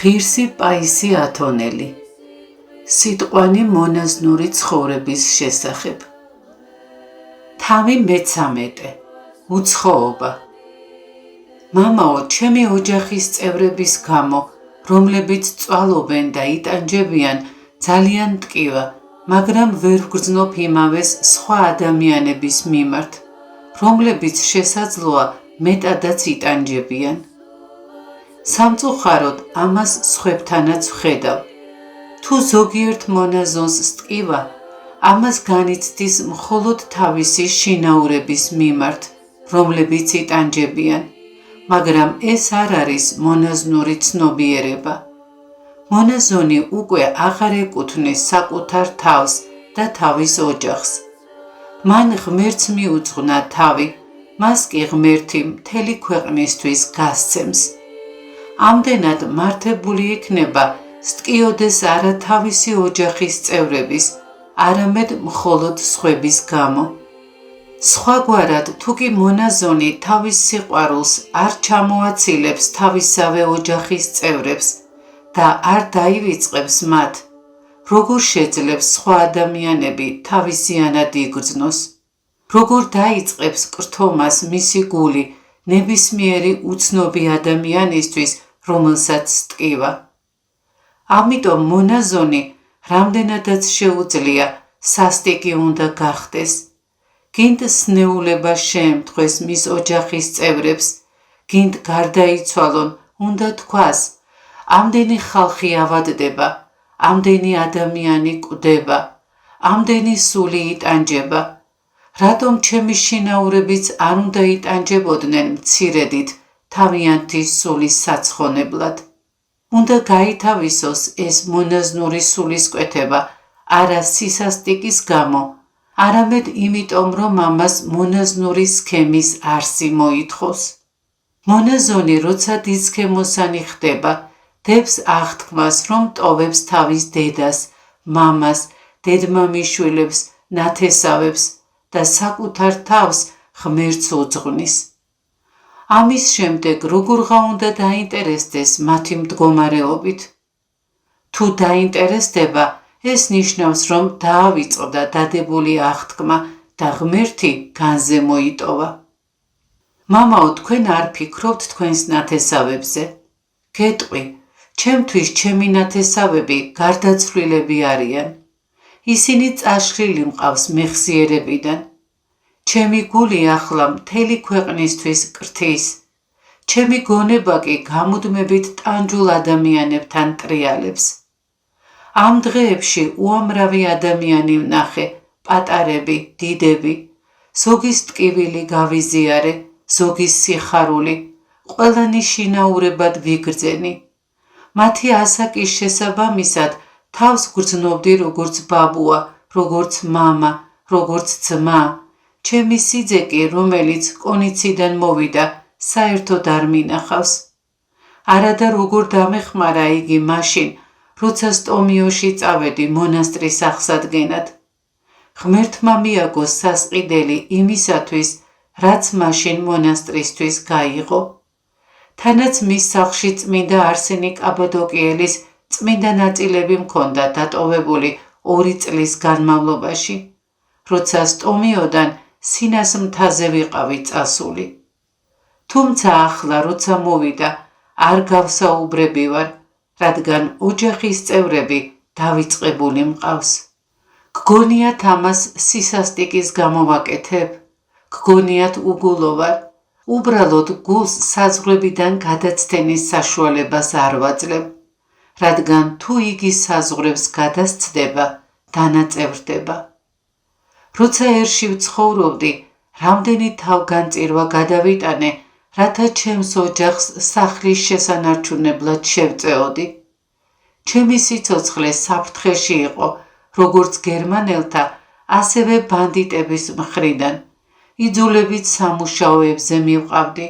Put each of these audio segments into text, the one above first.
ღირსი პაისი ათონელი სიტყვანი მონაზნური ცხოვრების შესახებ. თავი მე-13 უცხოობა. მამაო, ჩემი ოჯახის წევრების გამო, რომლებიც წვალობენ და იტანჯებიან, ძალიან მტკივა, მაგრამ ვერ ვგრძნობ იმავეს სხვა ადამიანების მიმართ, რომლებიც შესაძლოა მეტადაც იტანჯებიან. სამწუხაროდ ამას სხვებთანაც ვხედავ. თუ ზოგიერთ მონაზონს სტკივა, ამას განიცდის მხოლოდ თავისი შინაურების მიმართ, რომლებიც იტანჯებიან, მაგრამ ეს არ არის მონაზნური ცნობიერება. მონაზონი უკვე აღარ ეკუთვნის საკუთარ თავს და თავის ოჯახს. მან ღმერთს მიუძღვნა თავი, მას კი ღმერთი მთელი ქვეყნისთვის გასცემს. ამდენად მართებული იქნება სტკიოდეს არა თავისი ოჯახის წევრების, არამედ მხოლოდ სხვების გამო. სხვაგვარად, თუ კი მონაზონი თავის სიყვარულს არ ჩამოაცილებს თავისავე ოჯახის წევრებს და არ დაივიწყებს მათ, როგორ შეძლებს სხვა ადამიანები თავისიანად იგრძნოს? როგორ დაიწყებს კრთომას მისი გული ნებისმიერი უცნობი ადამიანისთვის, რომელსაც სტკივა? ამიტომ მონაზონი რამდენადაც შეუძლია სასტიკი უნდა გახდეს. გინდ სნეულება შეემთხვეს მის ოჯახის წევრებს, გინდ გარდაიცვალონ, უნდა თქვას, ამდენი ხალხი ავადდება, ამდენი ადამიანი კვდება, ამდენი სული იტანჯება. რატომ ჩემი შინაურებიც არ უნდა იტანჯებოდნენ მცირედით თავიანთი სულის საცხონებლად? უნდა გაითავისოს ეს მონაზნური სულისკვეთება არა სისასტიკის გამო, არამედ იმიტომ, რომ ამას მონაზნური სქემის არსი მოითხოვს. მონაზონი, როცა დისქემოსანი ხდება, დებს აღთქმას, რომ ტოვებს თავის დედას, მამას, დედმამიშვილებს, ნათესავებს და საკუთარ თავს ღმერთს უძღვნის. ამის შემდეგ როგორღა უნდა დაინტერესდეს მათი მდგომარეობით? თუ დაინტერესდება, ეს ნიშნავს, რომ დაავიწყდა დადებული აღთქმა და ღმერთი განზე მოიტოვა. მამაო, თქვენ არ ფიქრობთ თქვენს ნათესავებზე? გეტყვი, ჩემთვის ჩემი ნათესავები გარდაცვლილები არიან. ისინი წაშლილი მყავს მეხსიერებიდან. ჩემი გული ახლა მთელი ქვეყნისთვის კრთის. ჩემი გონება კი გამუდმებით ტანჯულ ადამიანებთან ტრიალებს. ამ დღეებში უამრავი ადამიანი ვნახე, პატარები, დიდები, ზოგის ტკივილი გავიზიარე, ზოგის სიხარული, ყველანი შინაურებად ვიგრძენი. მათი ასაკის შესაბამისად თავს გრძნობდი როგორც ბაბუა, როგორც მამა, როგორც ძმა. ჩემი სიძე კი, რომელიც კონიციდან მოვიდა, საერთოდ არ მინახავს. არადა როგორ დამეხმარა იგი მაშინ, როცა სტომიოში წავედი მონასტრის აღსადგენად. ღმერთმა მიაგო სასყიდელი იმისათვის, რაც მაშინ მონასტრისთვის გაიღო. თანაც მის სახლში წმინდა არსენი კაბადოკიელის წმინდა ნაწილები მქონდა დატოვებული 2 წლის განმავლობაში, როცა სტომიოდან სინას მთაზე ვიყავი წასული. თუმცა ახლა, როცა მოვიდა, არ გავსაუბრები ვარ, რადგან ოჯახის წევრები დავიწყებული მყავს. გგონიათ ამას სისასტიკის გამო ვაკეთებ? გგონიათ უგულო ვარ? უბრალოდ გულს საზღვრებიდან გადაცდენის საშუალებას არ ვაძლევ, რადგან თუ იგი საზღვრებს გადასცდება, დანაწევრდება. როცა ერში ვცხოვრობდი, რამდენი თავგანწირვა გადავიტანე, რათა ჩემს ოჯახს სახლის შესანარჩუნებლად შევწეოდი. ჩემი სიცოცხლე საფრთხეში იყო, როგორც გერმანელთა, ასევე ბანდიტების მხრიდან. იძულებით სამუშაოებზე მივყავდი,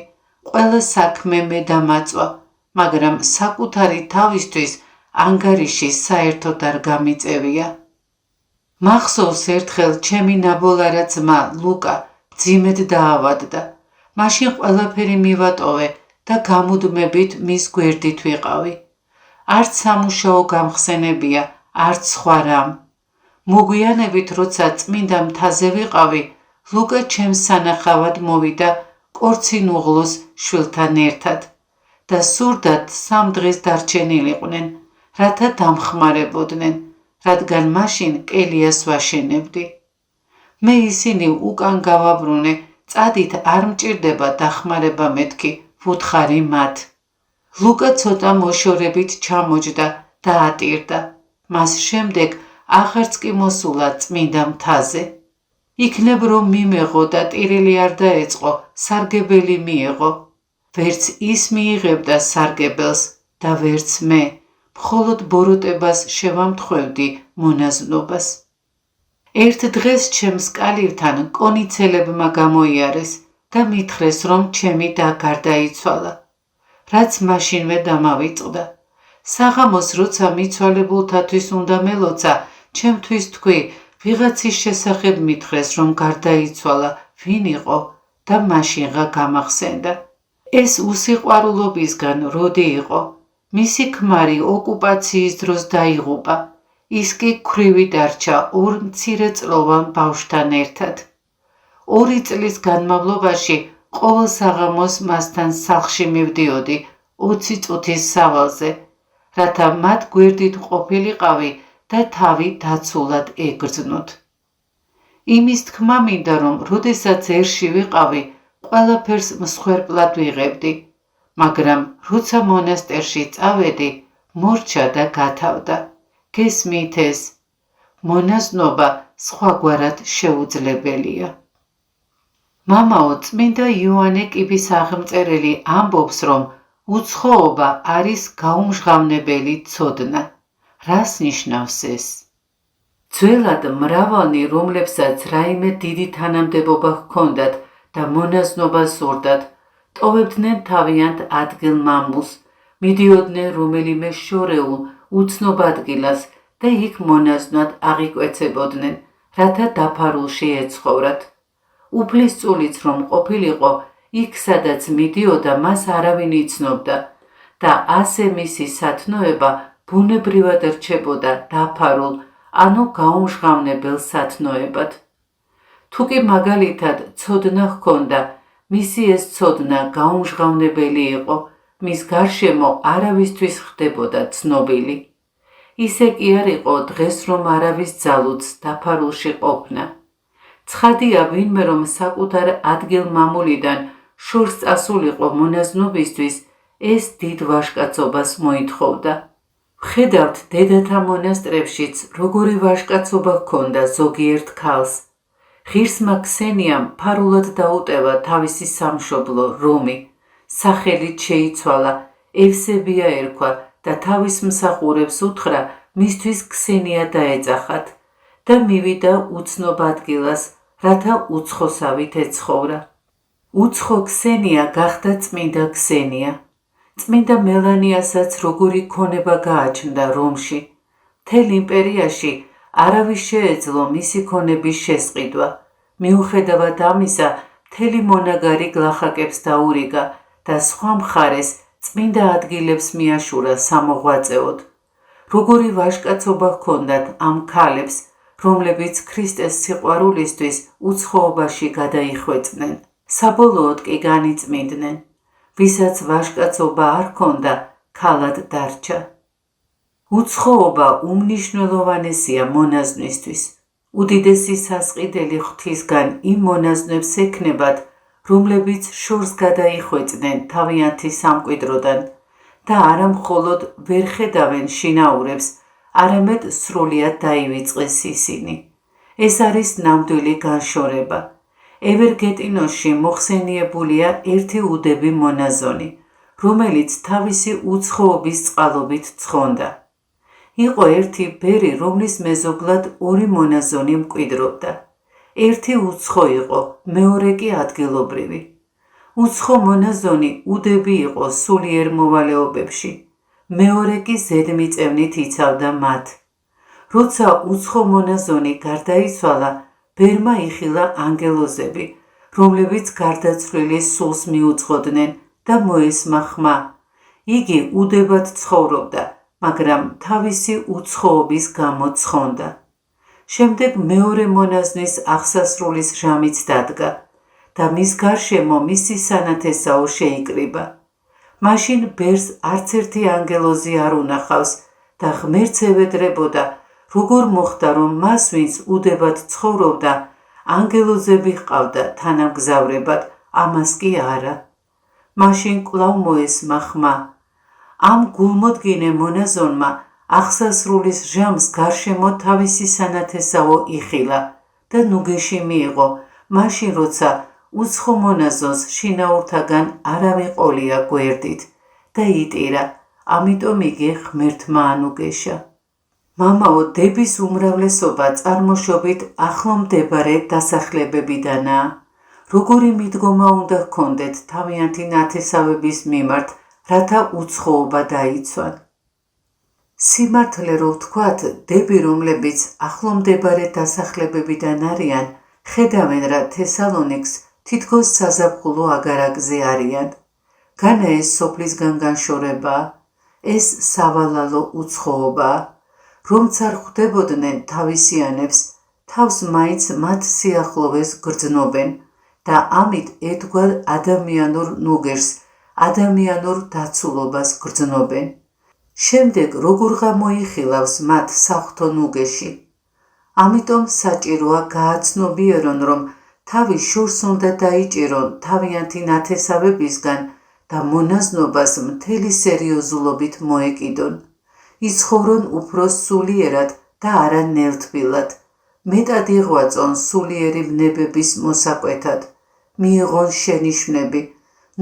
ყველა საქმე მე დამაწვა, მაგრამ საკუთარი თავისთვის ანგარიში საერთოდ არ გამიწევია. მახსოვს ერთხელ ჩემი ნაბოლარა ძმა ლუკა მძიმედ დაავადდა. მაშინ ყველაფერი მივატოვე და გამუდმებით მის გვერდით ვიყავი. არც სამუშაო გამხსენებია, არც სხვა რამ. მოგვიანებით, როცა წმინდა მთაზე ვიყავი, ლუკა ჩემს სანახავად მოვიდა კორცინუღლოს შვილთან ერთად და სურდათ 3 დღეს დარჩენილიყვნენ, რათა დამხმარებოდნენ, რადგან მაშინ კელიას ვაშენებდი. მე ისინი უკან გავაბრუნე, წადით არ მჭირდება დახმარება მეთქი, ვუთხარი მათ. ლუკა ცოტა მოშორებით ჩამოჯდა და ატირდა. მას შემდეგ აღარც კი მოსულა წმინდა მთაზე. იქნებ რომ მიმეღო და ტირილი არ დაეწყო, სარგებელი მიეღო. ვერც ის მიიღებდა სარგებელს და ვერც მე, მხოლოდ ბოროტებას შევამთხვევდი მონაზვნობას. ერთ დღეს ჩემს კალირთან კონიცელებმა გამოიარეს და მითხრეს, რომ ჩემი და გარდაიცვალა. რაც მაშინვე დამავიწყდა. საღამოს როცა მიცვალებულთათვის უნდა მელოცა, ჩემთვის თქვი, ვიღაცის შესახებ მითხრეს, რომ გარდაიცვალა, ვინ იყო და მაშინღა გამახსენდა. ეს უსიყვარულობისგან როდი იყო. მისი ქმარი ოკუპაციის დროს დაიღუპა. ის კი ქვრივი დარჩა 2 მცირეწლოვან ბავშვთან ერთად. 2 წლის განმავლობაში ყოველ საღამოს მასთან სახლში მივდიოდი 20 წუთის სავალზე, რათა მათ გვერდით ყოფილიყავი და თავი დაცულად ეგრძნოთ. იმის თქმა მინდა, რომ როდესაც ერში ვიყავი, ყველაფერს მსხვერპლად ვიღებდი, მაგრამ როცა მონასტერში წავედი, მორჩა და გათავდა. გესმით ეს? მონაზვნობა სხვაგვარად შეუძლებელია. მამაო, წმინდა იოანე კიბის აღმწერელი ამბობს, რომ უცხოობა არის გაუმჟღავნებელი ცოდნა. რას ნიშნავს ეს? ძველად მრავალნი, რომლებსაც რაიმე დიდი თანამდებობა ჰქონდათ და მონაზვნობას სურდათ, ტოვებდნენ თავიანთ ადგილ მამულს, მიდიოდნენ რომელიმე შორეულ უცნობ ადგილას და იქ მონაზვნად აღიკვეცებოდნენ, რათა დაფარულში ეცხოვრათ. უფლისწულიც რომ ყოფილიყო, იქ სადაც მიდიოდა, მას არავინ იცნობდა და ასე მისი სათნოება ბუნებრივად რჩებოდა დაფარულ, ანუ გაუმჟღავნებელ სათნოებად. თუ კი მაგალითად ცოდნა ჰქონდა, მისი ეს ცოდნა გაუმჟღავნებელი იყო, მის გარშემო არავისთვის ხდებოდა ცნობილი. ისე კი არ იყო დღეს, რომ არავის ძალუც დაფარულში ყოფნა. ცხადია, ვინმე რომ საკუთარ ადგილ მამულიდან შორს წასულიყო მონაზვნობისთვის, ეს დიდ ვაჟკაცობას მოითხოვდა. ვხედავთ დედათა მონასტრებშიც, როგორი ვაჟკაცობა ჰქონდა ზოგიერთ ქალს. ღირსმა ქსენიამ ფარულად დაუტევა თავისი სამშობლო რომი. სახელით შეიცვალა, ევსებია ერქვა და თავის მსახურებს უთხრა მისთვის ქსენია დაეძახათ და მივიდა უცნობ ადგილას, რათა უცხოსავით ეცხოვრა. უცხო ქსენია გახდა წმინდა ქსენია. წმინდა მელანიასაც როგორი ქონება გააჩნდა რომში. მთელ იმპერიაში არავის შეეძლო მისი ქონების შესყიდვა. მიუხედავად ამისა, მთელი მონაგარი გლახაკებს დაურიგა და სხვა მხარეს წმინდა ადგილებს მიაშურა სამოღვაწეოდ. როგორი ვაჟკაცობა ჰქონდათ ამ ქალებს, რომლებიც ქრისტეს სიყვარულისთვის უცხოობაში გადაიხვეწდნენ. საბოლოოდ კი განიწმინდნენ. ვისაც ვაჟკაცობა არ ჰქონდა, ქალად დარჩა. უცხოობა უმნიშვნელოვანესია მონაზვნისთვის. უდიდესი სასყიდელი ღვთისგან იმ მონაზვნებს ექნებათ, რომლებიც შორს გადაიხვეწდნენ თავიანთი სამკვიდროდან და არა მხოლოდ ვერ ხედავენ შინაურებს, არამედ სრულიად დაივიწყეს ისინი. ეს არის ნამდვილი განშორება. ევერგეტინოში მოხსენიებულია ერთი უდები მონაზონი, რომელიც თავისი უცხოობის წყალობით ცხონდა. იყო ერთი ბერი, რომლის მეზობლად 2 მონაზონი მკვიდრობდა. ერთი უცხო იყო, მეორე კი ადგილობრივი. უცხო მონაზონი უდები იყო სულიერ მოვალეობებში, მეორე კი ზედმიწევნით იცავდა მათ. როცა უცხო მონაზონი გარდაიცვალა, ბერმა იხილა ანგელოზები, რომლებიც გარდაცვლილის სულს მიუძღოდნენ და მოესმა ხმა. იგი უდებად ცხოვრობდა, მაგრამ თავისი უცხოობის გამო ცხონდა. შემდეგ მეორე მონაზნის აღსასრულის ჟამიც დადგა და მის გარშემო მისი სანათესაო შეიკრიბა. მაშინ ბერს არც ერთი ანგელოზი არ უნახავს და ღმერთს ევედრებოდა, როგორ მოხდა, რომ მას, ვინც უდებად ცხოვრობდა, ანგელოზები ჰყავდა თანამგზავრებად, ამას კი არა. მაშინ კვლავ მოესმა ხმა. ამ გულმოდგინე მონაზონმა აღსასრულის ჟამს გარშემო თავისი სანათესაო იხილა და ნუგეში მიიღო, მაშინ როცა უცხო მონაზონს შინაურთაგან არავინ ყოლია გვერდით და იტირა, ამიტომ იგი ღმერთმა ანუგეშა. მამაო, დების უმრავლესობა წარმოშობით ახლო მდებარე დასახლებებიდანაა. როგორი მიდგომა უნდა ჰქონდეთ თავიანთი ნათესავების მიმართ, რათა უცხოობა დაიცვან? სიმართლე რო ვთქვათ, დები, რომლებიც ახლო მდებარე დასახლებებიდან არიან, ხედავენ რა თესალონიკს თითქოს საზაფხულო აგარაკზე არიან. განა ეს სოფლისგან განშორებაა, ეს სავალალო უცხოობაა. რომც არ ხვდებოდნენ თავისიანებს, თავს მაინც მათ სიახლოვეს გრძნობენ და ამით ერთგვარ ადამიანურ ნუგერს, ადამიანურ დაცულობას გრძნობენ. შემდეგ როგორ გამოიხილავს მათ საღვთო ნუგეში? ამიტომ საჭიროა გააცნობიერონ, რომ თავი შორს უნდა დაიჭირონ თავიანთი ნათესავებისგან და მონაზნობას მთელი სერიოზულობით მოეკიდონ. იცხოვრონ უფრო სულიერად და არა ნელთბილად. მეტად იღვაწონ სულიერი ვნებების მოსაკვეთად. მიიღონ შენიშვნები.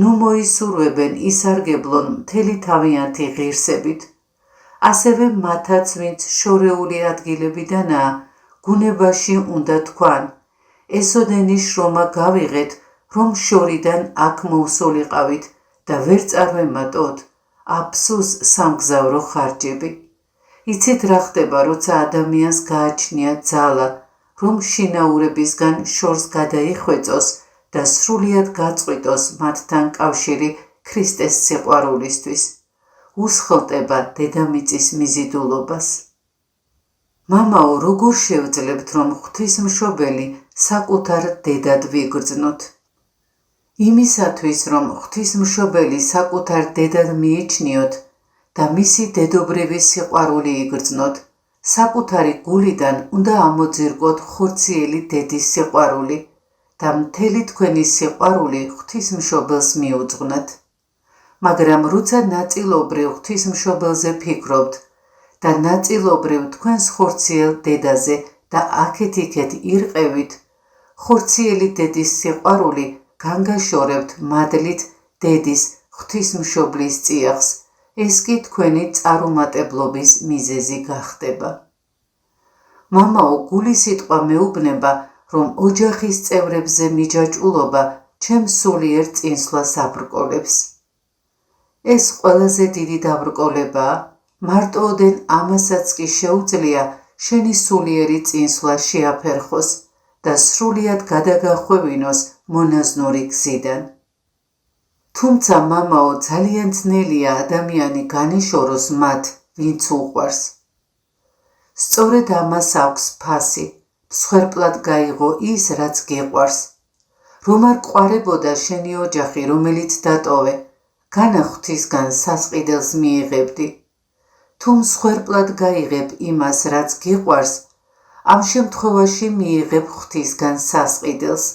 ნუ მოისურვებენ ისარგებლონ მთელი თავიანთი ღირსებით. ასევე მათაც, ვინც შორეული ადგილებიდანაა, გუნებაში უნდა თქვან, ესოდენი შრომა გავიღეთ, რომ შორიდან აქ მოვსულიყავით და ვერ წარმემატოთ, აფსუს სამგზავრო ხარჯები. იცით რა ხდება, როცა ადამიანს გააჩნია ძალა, რომ შინაურებისგან შორს გადაიხვეწოს და სრულიად გაწყვიტოს მათთან კავშირი ქრისტეს სიყვარულისთვის. უსხლტება დედამიწის მიზიდულობას. მამაო, როგორ შევძლებთ, რომ ღვთისმშობელი საკუთარ დედად ვიგრძნოთ? იმისათვის, რომ ღვთისმშობელი საკუთარ დედად მიიჩნიოთ და მისი დედობრივი სიყვარული იგრძნოთ, საკუთარი გულიდან უნდა ამოძირკოთ ხორციელი დედის სიყვარული და მთელი თქვენი სიყვარული ღვთისმშობელს მიუძღვნათ. მაგრამ როცა ნაწილობრივ ღვთისმშობელზე ფიქრობთ და ნაწილობრივ თქვენს ხორციელ დედაზე და აქეთ-იქეთ ირყევით, ხორციელი დედის სიყვარული განგაშორებთ მადლით დედის ღვთისმშობლის წიაღს. ეს კი თქვენი წარუმატებლობის მიზეზი გახდება. მამაო, გული სიტყვა მეუბნება, რომ ოჯახის წევრებზე მიჯაჭვულობა ჩემს სულიერ წინსვლას აბრკოლებს. ეს ყველაზე დიდი დაბრკოლებაა, მარტოოდენ ამასაც კი შეუძლია შენი სულიერი წინსვლა შეაფერხოს და სრულიად გადაგახვევინოს მონაზნური გზიდან. თუმცა მამაო, ძალიან ძნელია ადამიანი განეშოროს მათ, ვინც უყვარს. სწორედ ამას აქვს ფასი, მსხვერპლად გაიღო ის, რაც გიყვარს. რომ არ ყვარებოდა შენი ოჯახი, რომელიც დატოვე, განა ღვთისგან სასყიდელს მიიღებდი. თუ მსხვერპლად გაიღებ იმას, რაც გიყვარს, ამ შემთხვევაში მიიღებ ღვთისგან სასყიდელს.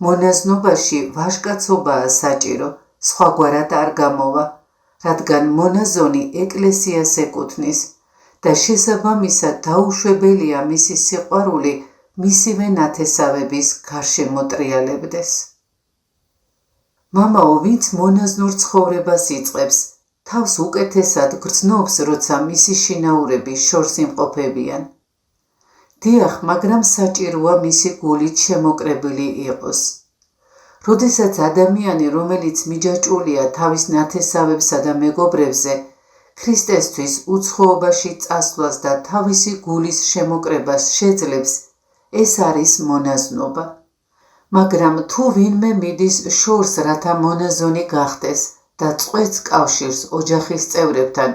მონაზნობაში ვაჟკაცობაა საჭირო, სხვაგვარად არ გამოვა, რადგან მონაზონი ეკლესიას ეკუთვნის და შესაბამისად დაუშვებელია მისი სიყვარული მისივე ნათესავების გარშემო ტრიალებდეს. მამაო, ვინც მონაზნურ ცხოვრებას იწყებს, თავს უკეთესად გრძნობს, როცა მისი შინაურები შორს იმყოფებიან. დიახ, მაგრამ საჭიროა მისი გულით შემოკრებილი იყოს. როდესაც ადამიანი, რომელიც მიჯაჭვულია თავის ნათესავებსა და მეგობრებზე, ქრისტესთვის უცხოობაში წასვლას და თავისი გულის შემოკრებას შეძლებს, ეს არის მონაზნობა. მაგრამ თუ ვინმე მიდის შორს, რათა მონაზონი გახდეს და წყვეტს კავშირს ოჯახის წევრებთან,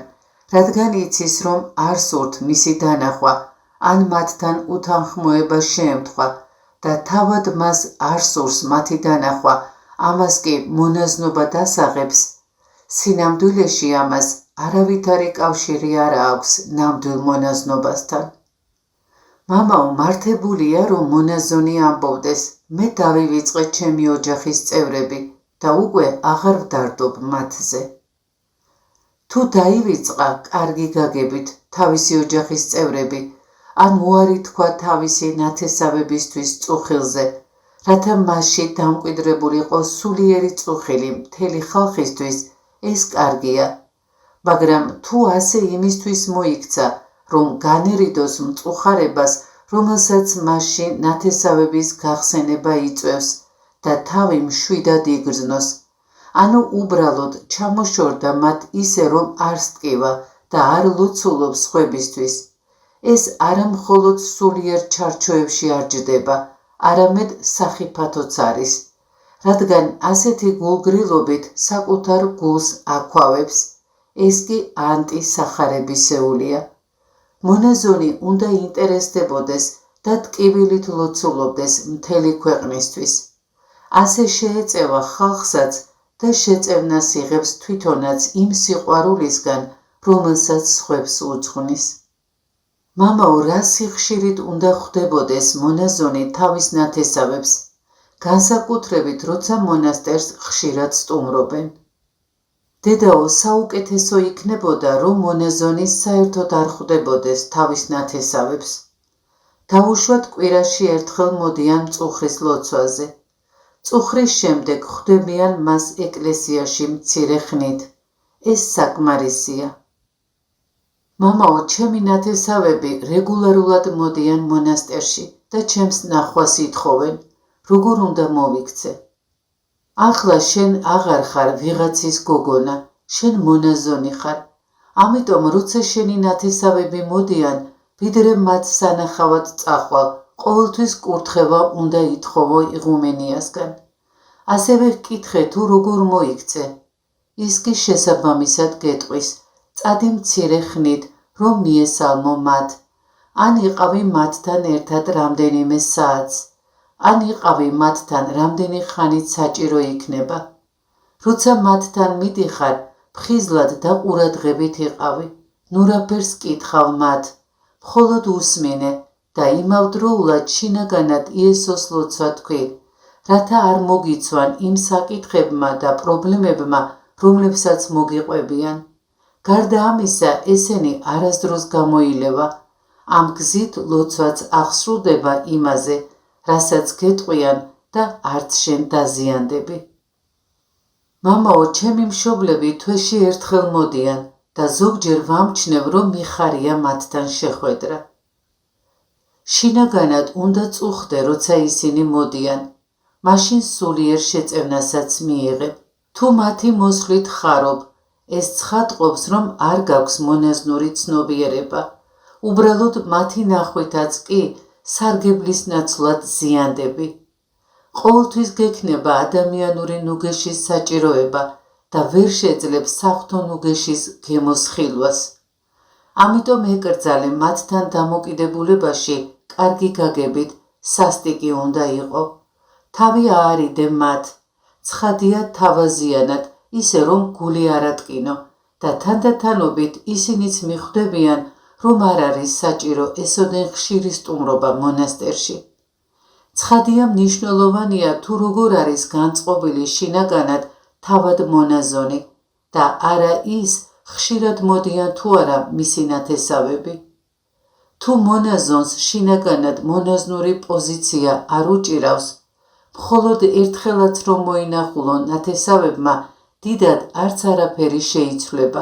რადგან იცის, რომ არ სურთ მისი დანახვა ან მათთან უთანხმოება შეემთხვა და თავად მას არ სურს მათი დანახვა, ამას კი მონაზნობა დასაღებს, სინამდვილეში ამას არავითარი კავშირი არ აქვს ნამდვილ მონაზნობასთან. მამაო მართებულია, რომ მონაზონი ამბობდეს, მე დავივიწყე ჩემი ოჯახის წევრები და უკვე აღარ ვდარდობ მათზე. თუ დაივიწყა კარგი გაგებით თავისი ოჯახის წევრები, ან უარი თქვა თავისი ნათესავებისთვის წუხილზე, რათა მასში დამკვიდრებული იყო სულიერი წუხილი მთელი ხალხისთვის, ეს კარგია, მაგრამ თუ ასე იმისთვის მოიქცა, რომ განერიდოს მწუხარებას, რომელსაც მასში ნათესავების გახსენება იწვევს და თავი მშვიდად იგრძნოს, ანუ უბრალოდ ჩამოშორდა მათ ისე, რომ არ სტკივა და არ ლოცულობს სხვებისთვის, ეს არა მხოლოდ სულიერ ჩარჩოებში არ ჯდება, არამედ სახიფათოც არის, რადგან ასეთი გულგრილობით საკუთარ გულს აქვავებს, ეს კი ანტისახარებისეულია. მონაზონი უნდა ინტერესდებოდეს და ტკივილით ლოცულობდეს მთელი ქვეყნისთვის. ასე შეეწევა ხალხსაც და შეწევნას იღებს თვითონაც იმ სიყვარულისგან, რომელსაც სხვებს უძღვნის. მამაო, რა სიხშირით უნდა ხვდებოდეს მონაზონი თავის ნათესავებს, განსაკუთრებით როცა მონასტერს ხშირად სტუმრობენ. დედაო, საუკეთესო იქნებოდა, რომ მონაზონი საერთოდ არ ხვდებოდეს თავის ნათესავებს. დავუშვათ კვირაში ერთხელ მოდიან მწუხრის ლოცვაზე. წუხრის შემდეგ ხვდებიან მას ეკლესიაში მცირე ხნით. ეს საკმარისია. მამაო, ჩემი ნათესავები რეგულარულად მოდიან მონასტერში და ჩემს ნახვას ითხოვენ, როგორ უნდა მოვიქცე. ახლა შენ აღარ ხარ ვიღაცის გოგონა, შენ მონაზონი ხარ, ამიტომ როცა შენი ნათესავები მოდიან, ვიდრე მათ სანახავად წახვალ, ყოველთვის კურთხევა უნდა ითხოვო იღუმენიასგან. ასევე ვკითხე თუ როგორ მოიქცე. ის კი შესაბამისად გეტყვის, წადი მცირე ხნით, რომ მიესალმო მათ, ან იყავი მათთან ერთად რამდენიმე საათს, ან იყავი მათთან რამდენი ხანით საჭირო იქნება. როცა მათთან მიდიხარ, ფხიზლად და ყურადღებით იყავი, ნურაფერს კითხავ მათ, მხოლოდ უსმინე და იმავდროულად შინაგანად იესოს ლოცვა თქვი, რათა არ მოგიცვან იმ საკითხებმა და პრობლემებმა, რომლებსაც მოგიყვებიან. გარდა ამისა, ესენი არასდროს გამოილევა, ამ გზით ლოცვაც აღსრულდება იმაზე, რასაც გეტყვიან და არც შენ დაზიანდები. მამაო, ჩემი მშობლები თვეში ერთხელ მოდიან და ზოგჯერ ვამჩნევ, რომ მიხარია მათთან შეხვედრა. შინაგანად უნდა წუხდე, როცა ისინი მოდიან, მაშინ სულიერ შეწევნასაც მიიღებ. თუ მათი მოსვლით ხარობ, ეს ცხადყოფს, რომ არ გაქვს მონაზნური ცნობიერება, უბრალოდ მათი ნახვითაც კი სარგებლის ნაცვლად ზიანდები. ყოველთვის გექნება ადამიანური ნუგეშის საჭიროება და ვერ შეძლებ საღვთო ნუგეშის გემოსხილვას. ამიტომ ეკრძალე მათთან დამოკიდებულებაში კარგი გაგებით სასტიკი უნდა იყო. თავი აარიდე მათ, ცხადია თავაზიანად, ისე რომ გული არატკინო და თანდათანობით ისინიც მიხვდებიან, რომ არ არის საჭირო ესოდენ ხშირი სტუმრობა მონასტერში. ცხადია მნიშვნელოვანია, თუ როგორ არის განწყობილი შინაგანად თავად მონაზონი და არა ის, ხშირად მოდიან თუ არა მისი ნათესავები. თუ მონაზონს შინაგანად მონაზნური პოზიცია არ უჭირავს, მხოლოდ ერთხელაც რომ მოინახულონ ნათესავებმა, დიდად არც არაფერი შეიცვლება.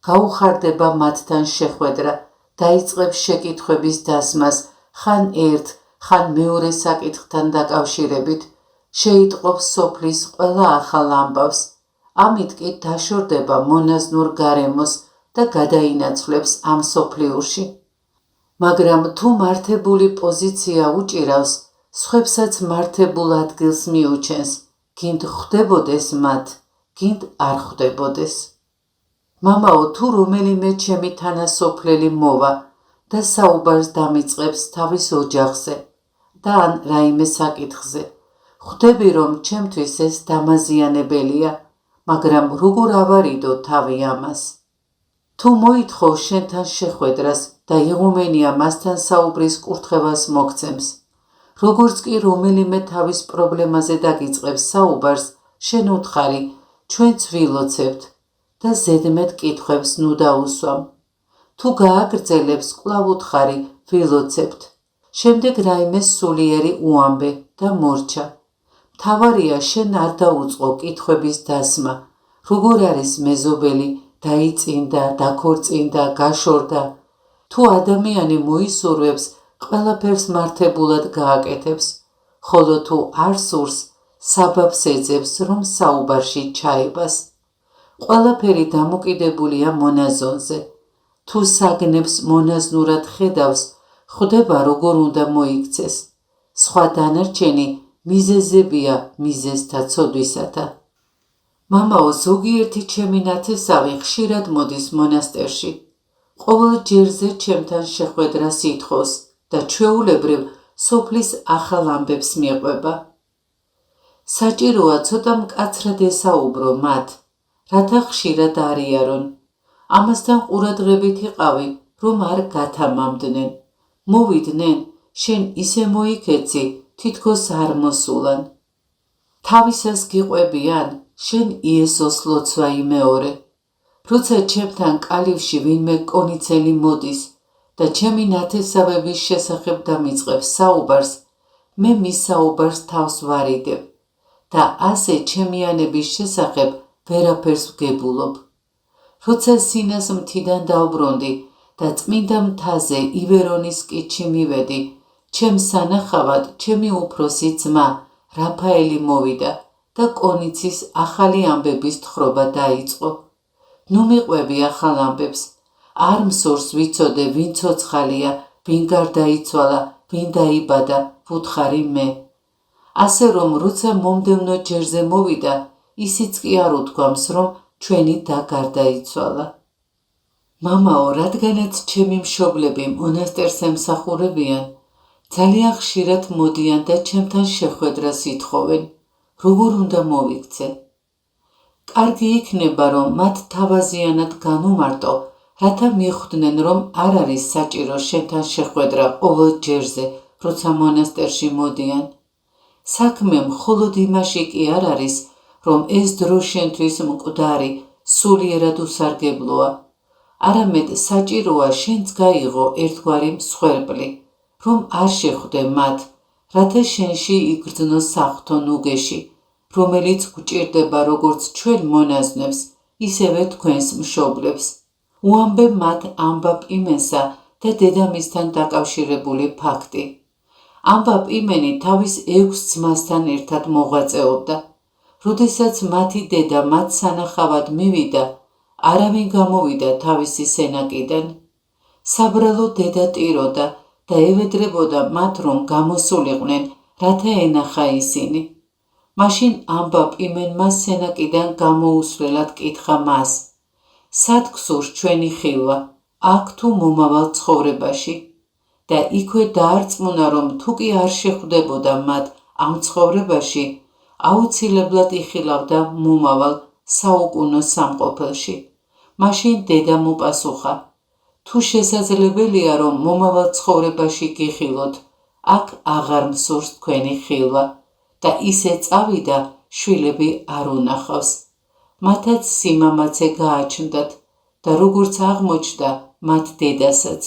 გაუხარდება მათთან შეხვედრა, დაიწყებს შეკითხვების დასმას, ხან ერთ, ხან მეორე საკითხთან დაკავშირებით, შეიტყობს სოფლის ყველა ახალ ამბავს, ამით კი დაშორდება მონაზნურ გარემოს და გადაინაცვლებს ამ სოფლიურში. მაგრამ თუ მართებული პოზიცია უჭირავს, სხვებსაც მართებულ ადგილს მიუჩენს, გინდ ხვდებოდეს მათ, გინდ არ ხვდებოდეს. მამაო, თუ რომელიმე ჩემი თანასოფლელი მოვა და საუბარს დამიწყებს თავის ოჯახზე და ან რაიმე საკითხზე, ხვდები, რომ ჩემთვის ეს დამაზიანებელია, მაგრამ როგორ ავარიდო თავი ამას? თუ მოითხოვ შენთან შეხვედრას და იღუმენია მასთან საუბრის კურთხევას მოგცემს, როგორც კი რომელიმე თავის პრობლემაზე დაგიწყებს საუბარს, შენ უთხარი, ჩვენც ვილოცებთ და ზედმეტ კითხვებს ნუ დაუსვამ. თუ გააგრძელებს, კვლავ უთხარი, ვილოცებთ. შემდეგ რაიმე სულიერი უამბე და მორჩა. მთავარია შენ არ დაუწყო კითხვების დასმა, როგორ არის მეზობელი, დაიწინდა, დაქორწინდა, გაშორდა. თუ ადამიანი მოისურვებს, ყველაფერს მართებულად გააკეთებს, ხოლო თუ არ სურს, საბაბს ეძებს, რომ საუბარში ჩაებას. ყველაფერი დამოკიდებულია მონაზონზე. თუ საგნებს მონაზნურად ხედავს, ხვდება როგორ უნდა მოიქცეს. სხვა დანარჩენი მიზეზებია მიზეზთა ცოდვისათა. მამაო, ზოგიერთი ჩემი ნათესავი ხშირად მოდის მონასტერში. ყოველ ჯერზე ჩემთან შეხვედრას ითხოვს და ჩვეულებრივ სოფლის ახალ ამბებს მიყვება. საჭიროა ცოტა მკაცრად ესაუბრო მათ, რათა ხშირად არიარონ. ამასთან ყურადღებით იყავი, რომ არ გათამამდნენ. მოვიდნენ, შენ ისე მოიქეცი, თითქოს არ მოსულან. თავისას გიყვებიან, შენ იესოს ლოცვა იმეორე. როცა ჩემთან კალივში ვინმე კონიცელი მოდის და ჩემი ნათესავების შესახებ დამიწყებს საუბარს, მე მის საუბარს თავს ვარიდებ და ასე ჩემიანების შესახებ ვერაფერს ვგებულობ. როცა სინას მთიდან დავბრუნდი და წმინდა მთაზე ივერონის კითში მივედი, ჩემს სანახავად ჩემი უფროსი ძმა რაფაელი მოვიდა და კონიცის ახალი ამბების თხრობა დაიწყო. ნუ მიყვები ახალ ამბებს, არ მსურს ვიცოდე ვინ ცოცხალია, ვინ გარდაიცვალა, ვინ დაიბადა, ვუთხარი მე. ასე რომ როცა მომდევნო ჯერზე მოვიდა, ისიც კი არ უთქვამს, რომ ჩვენი და გარდაიცვალა. მამაო, რადგანაც ჩემი მშობლები მონასტერს ემსახურებიან, ძალიან ხშირად მოდიან და ჩემთან შეხვედრას ითხოვენ, როგორ უნდა მოვიქცე. კარგი იქნება, რომ მათ თავაზიანად განუმარტო, რათა მიხვდნენ, რომ არ არის საჭირო შენთან შეხვედრა ყოველ ჯერზე, როცა მონასტერში მოდიან. საქმე მხოლოდ იმაში კი არ არის, რომ ეს დრო შენთვის მკვდარი, სულიერად უსარგებლოა. არამედ საჭიროა შენც გაიღო ერთგვარი მსხვერპლი, რომ არ შეხვდე მათ, რათა შენში იგრძნო საღვთო ნუგეში, რომელიც გვჭირდება როგორც ჩვენ მონაზვნებს, ისევე თქვენს მშობლებს. უამბე მათ ამბა პიმენსა და დედამისთან დაკავშირებული ფაქტი. ამბა პიმენი თავის 6 ძმასთან ერთად მოღვაწეობდა. როდესაც მათი დედა მათ სანახავად მივიდა, არავინ გამოვიდა თავისი სენაკიდან. საბრალო დედა ტიროდა და ევედრებოდა მათ, რომ გამოსულიყვნენ, რათა ენახა ისინი. მაშინ ამბა პიმენმა სენაკიდან გამოუსვლელად კითხა მას, სად გსურს ჩვენი ხილვა, აქ თუ მომავალ ცხოვრებაში? და იქვე დაარწმუნა, რომ თუ კი არ შეხვდებოდა მათ ამ ცხოვრებაში, აუცილებლად იხილავდა მომავალ საუკუნო სამყოფელში. მაშინ დედამ უპასუხა, თუ შესაძლებელია, რომ მომავალ ცხოვრებაში გიხილოთ, აქ აღარ მსურს თქვენი ხილვა და ისე წავიდა, შვილები არ უნახავს. მათაც სიმამაცე გააჩნდათ და როგორც აღმოჩნდა მათ დედასაც.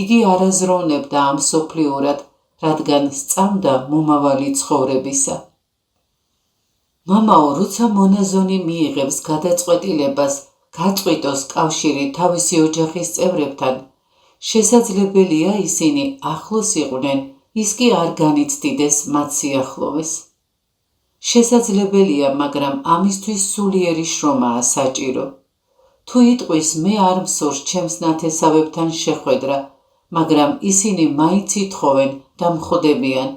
იგი არაზროვნებდა ამ სოფლიურად, რადგან სწამდა მომავალი ცხოვრებისა. მამაო, როცა მონაზონი მიიღებს გადაწყვეტილებას გაწყვიტოს კავშირი თავისი ოჯახის წევრებთან, შესაძლებელია ისინი ახლოს იყვნენ, ის კი არ განიცდიდეს მათ სიახლოვეს. შესაძლებელია, მაგრამ ამისთვის სულიერი შრომაა საჭირო. თუ იტყვის მე არ მსურს ჩემს ნათესავებთან შეხვედრა, მაგრამ ისინი მაინც ითხოვენ და მხვდებიან,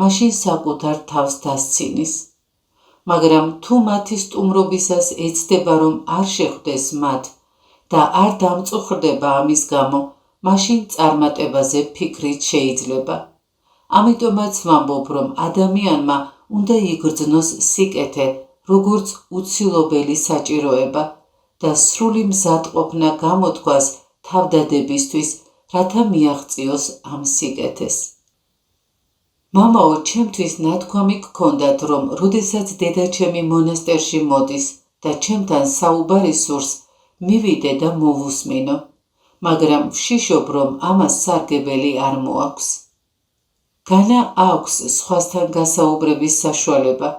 მაშინ საკუთარ თავს დასცინის. მაგრამ თუ მათი სტუმრობისას ეცდება, რომ არ შეხვდეს მათ და არ დამწუხრდება ამის გამო, მაშინ წარმატებაზე ფიქრით შეიძლება. ამიტომაც ვამბობ, რომ ადამიანმა უნდა იგრძნოს სიკეთე, როგორც უცილობელი საჭიროება და სრული მზადყოფნა გამოთქვას თავდადებისთვის, რათა მიაღწიოს ამ სიკეთეს. მამაო, ჩემთვის ნათქვამი გქონდათ, რომ როდესაც დედაჩემი მონასტერში მოდის და ჩემთან საუბარი სურს, მივიდე და მოვუსმინო, მაგრამ ვშიშობ, რომ ამას სარგებელი არ მოაქვს. განა აქვს სხვასთან გასაუბრების საშუალება,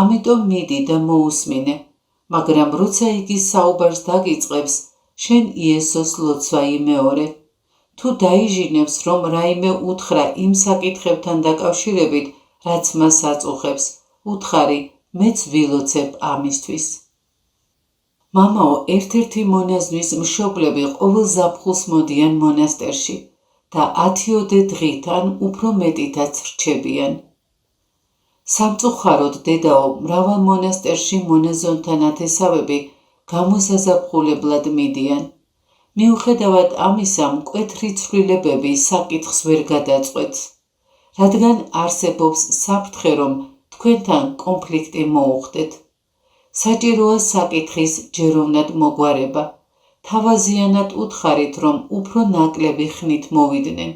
ამიტომ მიდი და მოусმინე, მაგრამ როცა იგი საუბარს დაგიწყებს, შენ იესოს ლოცვა იმეორე. თუ დაიჟინებს, რომ რაიმე უთხრა იმ საკითხებთან დაკავშირებით, რაც მას აწუხებს, უთხარი, მეც ვილოცებ ამისთვის. მამაო, ერთ-ერთი მონაზნის მშობლები ყოველ ზაფხულს მოდიან მონასტერში და 10-ოდე დღით ან უფრო მეტითაც რჩებიან. სამწუხაროდ, დედაო, მრავალ მონასტერში მონაზონთა ნათესავები გამოსაზაფხულებლად მიდიან. მიუხედავად ამისა, მკვეთრი ცვლილებები საკითხს ვერ გადაწყვეტს, რადგან არსებობს საფრთხე, რომ თქვენთან კონფლიქტი მოუხდეთ. საჭიროა საკითხის ჯეროვნად მოგვარება. თავაზიანად უთხარით, რომ უფრო ნაკლები ხნით მოვიდნენ.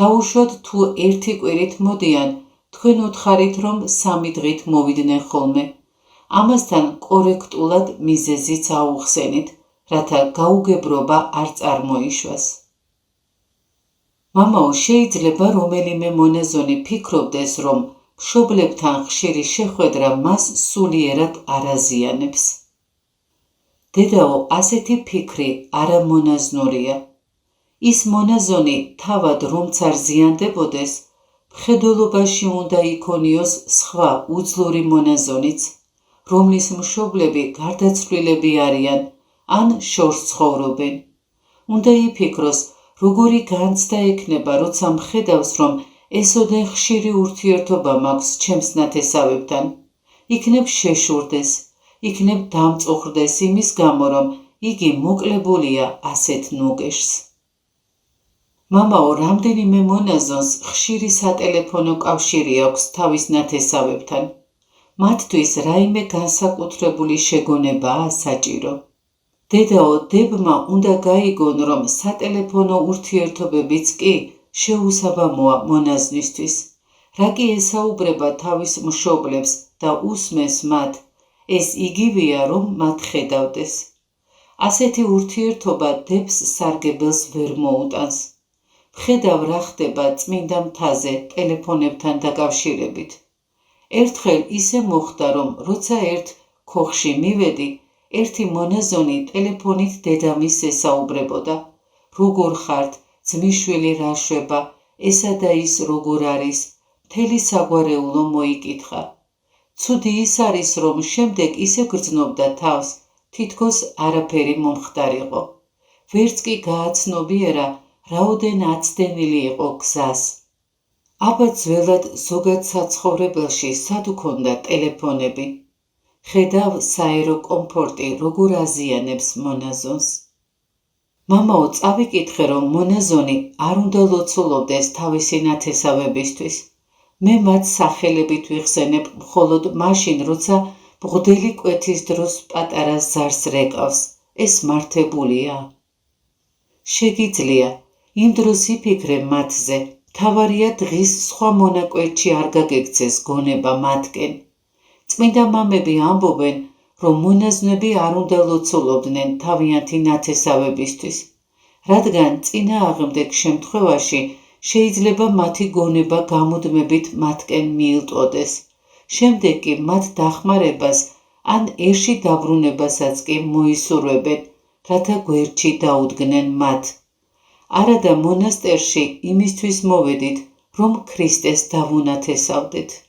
დაუშვათ თუ ერთი კვირით მოდიან, თქვენ უთხარით, რომ 3 დღით მოვიდნენ ხოლმე. ამასთან კორექტულად მიზეზიც აუხსენით, რათა გაუგებრობა არ წარმოიშვას. მამაო, შეიძლება რომელიმე მონაზონი ფიქრობდეს, რომ მშობლებთან ხშირი შეხვედრა მას სულიერად არ აზიანებს. დედაო, ასეთი ფიქრი არამონაზნურია. ის მონაზონი თავად რომც არ ზიანდებოდეს, მხედველობაში უნდა იქონიოს სხვა უძლური მონაზონიც, რომლის მშობლები გარდაცვლილები არიან ან შორს ცხოვრობენ. უნდა იფიქროს, როგორი განცდა ექნება, როცა მხედავს, რომ ესოდენ ხშირი ურთიერთობა მაქვს ჩემს ნათესავებთან. იქნებ შეშურდეს, იქნებ დამწუხრდეს იმის გამო, რომ იგი მოკლებულია ასეთ ნუგეშს. მამაო, რამდენიმე მონაზონს ხშირი სატელეფონო კავშირი აქვს თავის ნათესავებთან. მათთვის რაიმე განსაკუთრებული შეგონებაა საჭირო. დედაო, დებმა უნდა გაიგონ, რომ სატელეფონო ურთიერთობებიც კი შეუსაბამოა მონაზნისთვის. რა კი ესაუბრება თავის მშობლებს და უსმენს მათ, ეს იგივეა, რომ მათ ხედავდეს. ასეთი ურთიერთობა დებს სარგებელს ვერ მოუტანს. ვხედავ, რა ხდება წმინდა მთაზე ტელეფონებთან დაკავშირებით. ერთხელ ისე მოხდა, რომ როცა ერთ ქოხში მივედი, ერთი მონაზონი ტელეფონით დედამისს ესაუბრებოდა. როგორ ხართ, ძმისშვილი რა შვება, ესა და ის როგორ არის, მთელი საგვარეულო მოიკითხა. ცუდი ის არის, რომ შემდეგ ისე გრძნობდა თავს, თითქოს არაფერი მომხდარიყო. ვერც კი გააცნობიერა, რაოდენ აცდენილი იყო გზას. აბა ძველად ზოგად საცხოვრებელში სად უქონდა ტელეფონები. ხედავ საერო კომფორტი როგორ აზიანებს მონაზონს. მამაო, წავიკითხე, რომ მონაზონი არ უნდა ლოცულობდეს თავისი ნათესავებისთვის. მე მათ სახელებით ვიხსენებ მხოლოდ მაშინ, როცა მღვდელი კვეთის დროს პატარა ზარს რეკავს. ეს მართებულია. შეგიძლია, იმ დროს იფიქრე მათზე. მთავარია დღის სხვა მონაკვეთში არ გაგექცეს გონება მათკენ. წმინდა მამები ამბობენ, რომ მონაზნები არ უნდა ლოცულობდნენ თავიანთი ნათესავებისთვის, რადგან წინააღმდეგ შემთხვევაში შეიძლება მათი გონება გამუდმებით მათკენ მიილტოდეს. შემდეგ კი მათ დახმარებას ან ერში დაბრუნებასაც კი მოისურვებენ, რათა გვერდში დაუდგნენ მათ. არადა მონასტერში იმისთვის მოვედით, რომ ქრისტეს დავუნათესავდეთ.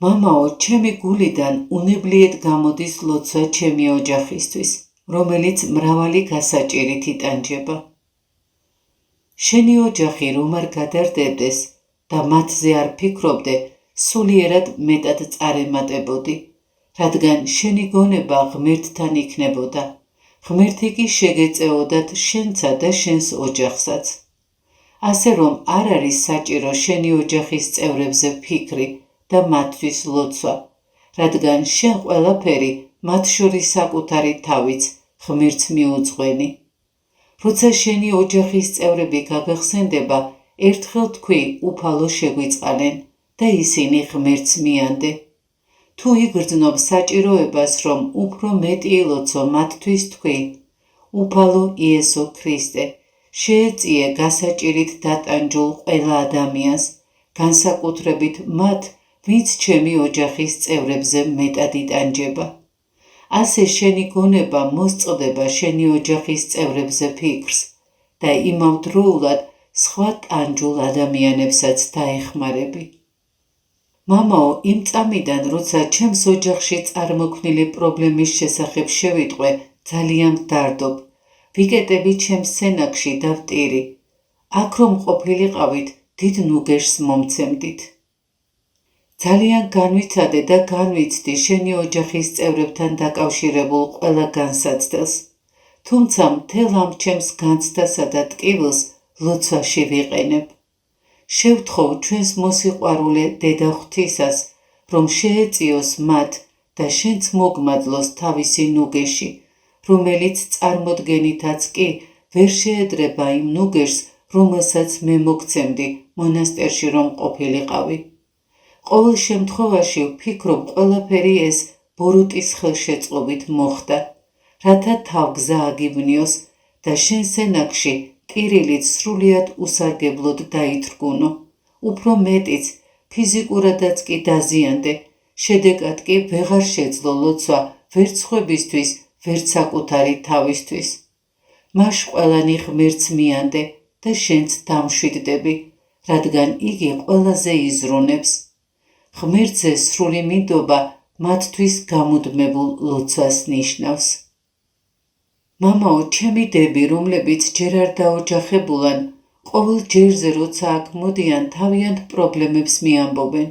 მამაო, ჩემი გულიდან უნებლიეთ გამოდის ლოცვა ჩემი ოჯახისთვის, რომელიც მრავალი გასაჭირით იტანჯება. შენი ოჯახი რომ არ გადარდებდეს და მათზე არ ფიქრობდე, სულიერად მეტად წარემატებოდი, რადგან შენი გონება ღმერთთან იქნებოდა, ღმერთი კი შეგეწეოდათ შენცა და შენს ოჯახსაც. ასე რომ არ არის საჭირო შენი ოჯახის წევრებზე ფიქრი და მათთვის ლოცვა, რადგან შენ ყველაფერი, მათ შორის საკუთარი თავიც, ღმერთს მიუძღვენი. როცა შენი ოჯახის წევრები გაგახსენდება, ერთხელ თქვი უფალო შეგვიწყალენ და ისინი ღმერთს მიანდე. თუ იგრძნობ საჭიროებას, რომ უფრო მეტი ილოცო მათთვის თქვი, უფალო იესო ქრისტე, შეეწიე გასაჭირით დატანჯულ ყველა ადამიანს, განსაკუთრებით მათ, ვინც ჩემი ოჯახის წევრებზე მეტად იტანჯება. ასე შენი გონება მოსწყდება შენი ოჯახის წევრებზე ფიქრს და იმავდროულად სხვა ტანჯულ ადამიანებსაც დაეხმარები. მამაო, იმ წამიდან, როცა ჩემს ოჯახში წარმოქმნილი პრობლემის შესახებ შევიტყვე, ძალიან ვდარდობ. ვიკეტები ჩემს სენაკში და ვტირი. აქ რომ ყოფილიყავით, დიდ ნუგეშს მომცემდით. ძალიან განვიცადე და განვიცდი შენი ოჯახის წევრებთან დაკავშირებულ ყველა განსაცდელს, თუმცა მთელ ამ ჩემს განცდასა და ტკივილს ლოცვაში ვიყენებ. შევთხოვ ჩვენს მოსიყვარულე დედა ღვთისას, რომ შეეწიოს მათ და შენც მოგმადლოს თავისი ნუგეში, რომელიც წარმოდგენითაც კი ვერ შეედრება იმ ნუგეშს, რომელსაც მე მოგცემდი მონასტერში რომ ყოფილიყავი. ყოველ შემთხვევაში ვფიქრობ, ყველაფერი ეს ბოროტის ხელშეწყობით მოხდა, რათა თავგზა აგიბნიოს და შენ სენაკში ტირილით სრულიად უსარგებლოდ დაითრგუნო, უფრო მეტიც, ფიზიკურადაც კი დაზიანდე, შედეგად კი ვეღარ შეძლო ლოცვა ვერც სხვებისთვის, ვერც საკუთარი თავისთვის. მაშ ყველანი ღმერთს მიანდე და შენც დამშვიდდები, რადგან იგი ყველაზე იზრუნებს. ღმერთზე სრული მინდობა მათთვის გამუდმებულ ლოცვას ნიშნავს. მამაო, ჩემი დები, რომლებიც ჯერ არ დაოჯახებულან, ყოველ ჯერზე როცა აქ მოდიან, თავიანთ პრობლემებს მიამბობენ.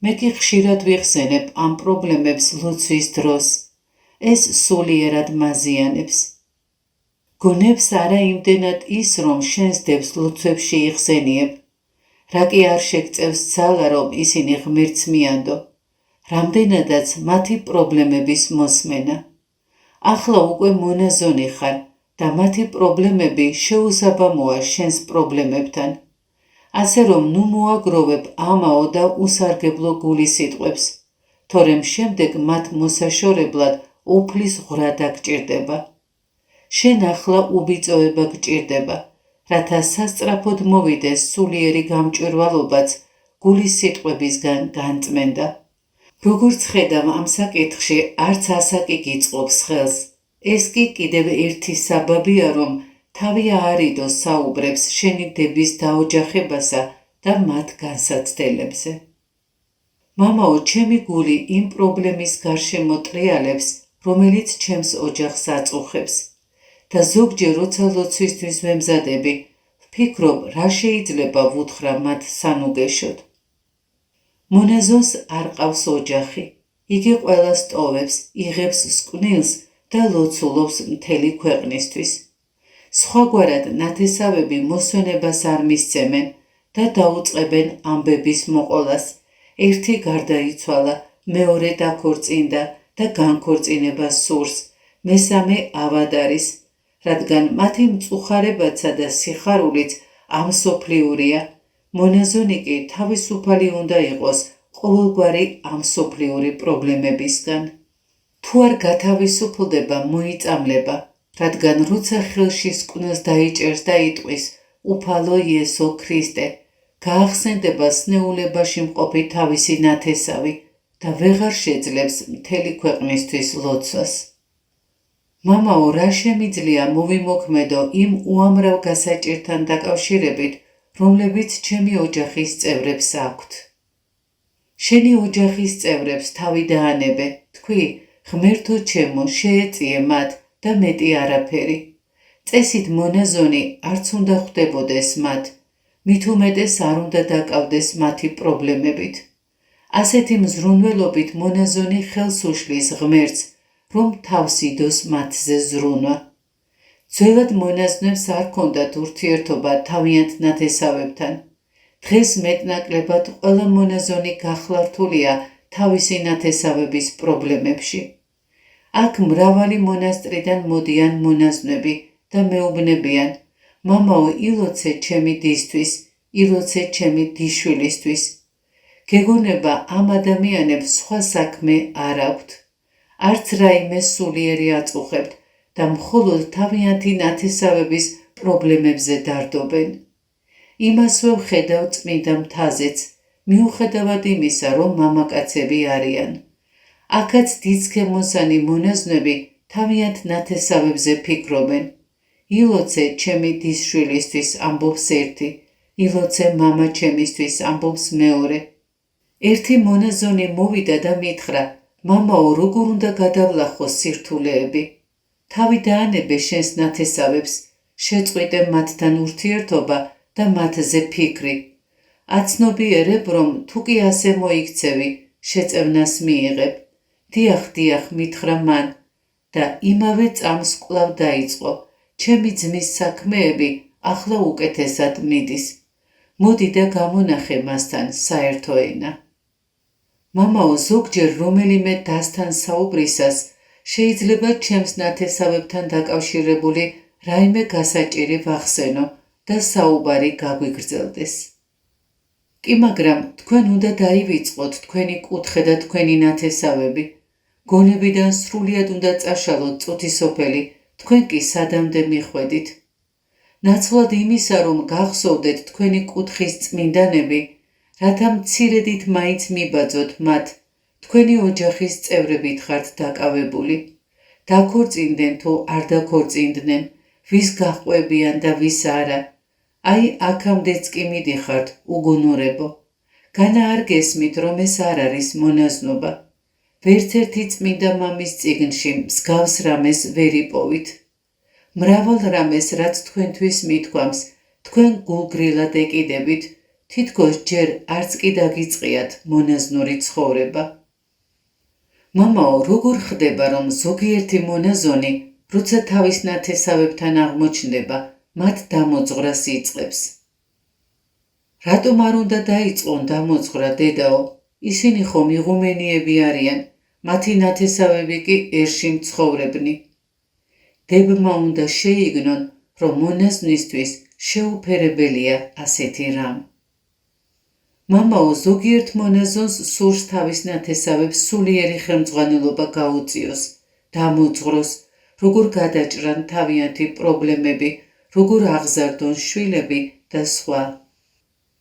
მე კი ხშირად ვიხსენებ ამ პრობლემებს ლოცვის დროს. ეს სულიერად მაზიანებს. გონებს არა იმდენად ის, რომ შენს დებს ლოცვებში იხსენიებ. რა კი არ შეგწევს ძალა, რომ ისინი ღმერთს მიანდო, რამდენადაც მათი პრობლემების მოსმენა. ახლა უკვე მონაზონი ხარ და მათი პრობლემები შეუსაბამოა შენს პრობლემებთან. ასე რომ ნუ მოაგროვებ ამაო და უსარგებლო გულის სიტყვებს, თორემ შემდეგ მათ მოსაშორებლად უფლის ღვრა დაგჭირდება. შენ ახლა უბიწოება გჭირდება, რათა სასწრაფოდ მოვიდეს სულიერი გამჭვირვალობაც გულის სიტყვებისგან განწმენდა. როგორც ხედავ ამ საკითხში არც ასაკი გიწყობს ხელს. ეს კი კიდევ ერთი საბაბია, რომ თავი აარიდო საუბრებს შენი დების დაოჯახებასა და მათ განსაცდელებზე. მამაო, ჩემი გული იმ პრობლემის გარშემო ტრიალებს, რომელიც ჩემს ოჯახს აწუხებს და ზოგჯერ როცა ლოცვისთვის ვემზადები, ვფიქრობ, რა შეიძლება ვუთხრა მათ სანუგეშოდ. მონაზონს არ ყავს ოჯახი, იგი ყველას ტოვებს, იღებს სკვნილს და ლოცულობს მთელი ქვეყნისთვის. სხვაგვარად ნათესავები მოსვენებას არ მისცემენ და დაუწყებენ ამბების მოყოლას. ერთი გარდაიცვალა, მეორე დაქორწინდა და განქორწინება სურს, მესამე ავად არის, რადგან მათი მწუხარებაცა და სიხარულიც ამსოფლიურია. მონაზონი კი თავისუფალი უნდა იყოს ყოველგვარი ამსოფლიური პრობლემებისგან. თუ არ გათავისუფლდება, მოიწამლება, რადგან როცა ხელში სკვნელს დაიჭერს და იტყვის უფალო იესო ქრისტე, გაახსენდება სნეულებაში მყოფი თავისი ნათესავი და ვეღარ შეძლებს მთელი ქვეყნისთვის ლოცვას. მამაო, რა შემიძლია მოვიმოქმედო იმ უამრავ გასაჭირთან დაკავშირებით, რომლებიც ჩემი ოჯახის წევრებს აქვთ. შენი ოჯახის წევრებს თავი დაანებე, თქვი, ღმერთო ჩემო, შეეწიე მათ და მეტი არაფერი. წესით მონაზონი არც უნდა ხვდებოდეს მათ, მით უმეტეს არ უნდა დაკავდეს მათი პრობლემებით. ასეთი მზრუნველობით მონაზონი ხელს უშლის ღმერთს, რომ თავს იდოს მათზე ზრუნვა. ძველად მონაზვნებს არ ჰქონდათ ურთიერთობა თავიანთ ნათესავებთან. დღეს მეტნაკლებად ყველა მონაზონი გახლართულია თავისი ნათესავების პრობლემებში. აქ მრავალი მონასტრიდან მოდიან მონაზვნები და მეუბნებიან: მამაო, ილოცე ჩემი დისთვის, ილოცე ჩემი დიშვილისთვის. გეგონება ამ ადამიანებს სხვა საქმე არ აქვთ. არც რაიმე სულიერი აწუხებთ და მხოლოდ თავიანთი ნათესავების პრობლემებზე დარდობენ. იმასვე ვხედავ წმინდა მთაზეც, მიუხედავად იმისა, რომ მამაკაცები არიან. აქაც დიდსქემოსანი მონაზვნები თავიანთ ნათესავებზე ფიქრობენ. ილოცე ჩემი დისშვილისთვის, ამბობს ერთი, ილოცე მამა ჩემისთვის, ამბობს მეორე. ერთი მონაზონი მოვიდა და მითხრა: მამაო, როგორ უნდა გადავლახოს სირთულეები? თავი დაანებე შენს ნათესავებს, შეწყვიტე მათთან ურთიერთობა და მათზე ფიქრი. აცნობიერებ, რომ თუ კი ასე მოიქცევი, შეწევნას მიიღებ. დიახ, დიახ, მითხრა მან და იმავე წამს კვლავ დაიწყო: ჩემი ძმის საქმეები ახლა უკეთესად მიდის. მოდი და გამონახე მასთან საერთო ენა. მამაო, ზოგჯერ რომელიმე დასთან საუბრისას შეიძლება ჩემს ნათესავებთან დაკავშირებული რაიმე გასაჭირი ვახსენო და საუბარი გაგვიგრძელდეს. კი, მაგრამ თქვენ უნდა დაივიწყოთ თქვენი კუთხე და თქვენი ნათესავები. გონებიდან სრულიად უნდა წაშალოთ წუთისოფელი, თქვენ კი სადამდე მიხვედით. ნაცვლად იმისა, რომ გახსოვდეთ თქვენი კუთხის წმინდანები, რათა მცირედით მაინც მიბაძოთ მათ, თქვენი ოჯახის წევრებით ხართ დაკავებული. დაქორწინდნენ თუ არ დაქორწინდნენ, ვის გაჰყვებიან და ვის არა. აი, აქამდეც კი მიდიხართ, უგუნურებო. განა არ გესმით, რომ ეს არ არის მონაზნობა. ვერცერთი წმინდა მამის წიგნში მსგავს რამეს ვერ იპოვით. მრავალ რამეს, რაც თქვენთვის მithქვამს, თქვენ გულგრილად ეკიდებით, თითქოს ჯერ არც კი დაგიწყიათ მონაზნური ცხოვრება. მამაო, როგორ ხდება, რომ ზოგიერთი მონაზონი, როცა თავის ნათესავებთან აღმოჩნდება, მათ დამოძღვრას იწყებს? რატომ არ უნდა დაიწყონ დამოძღვრა, დედაო? ისინი ხომ იღუმენიები არიან, მათი ნათესავები კი ერში მცხოვრებნი. დებმა უნდა შეიგნონ, რომ მონაზვნისთვის შეუფერებელია ასეთი რამ. მამაო, ზოგიერთ მონაზონს სურს თავის ნათესავებს სულიერი ხელმძღვანელობა გაუწიოს, დამოძღვროს, როგორ გადაჭრან თავიანთი პრობლემები, როგორ აღზარდონ შვილები და სხვა.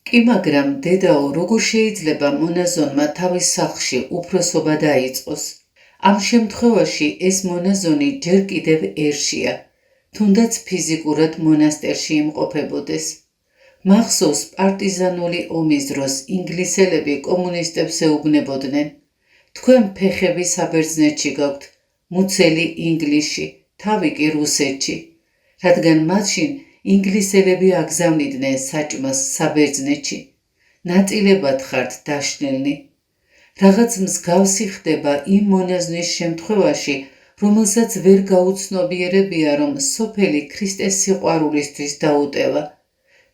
კი, მაგრამ დედაო, როგორ შეიძლება მონაზონმა თავის სახლში უფროსობა დაიწყოს? ამ შემთხვევაში ეს მონაზონი ჯერ კიდევ ერშია, თუნდაც ფიზიკურად მონასტერში იმყოფებოდეს. მახსოვს პარტიზანული ომის დროს ინგლისელები კომუნისტებს ეუბნებოდნენ: თქვენ ფეხები საბერძნეთში გაქვთ, მუცელი ინგლისში, თავი კი რუსეთში, რადგან მაშინ ინგლისელები აგზავნიდნენ საჭმელს საბერძნეთში. ნაწილებად ხართ დაშლილნი. რაღაც მსგავსი ხდება იმ მონაზნის შემთხვევაში, რომელსაც ვერ გაუცნობიერებია, რომ სოფელი ქრისტეს სიყვარულისთვის დაუტევა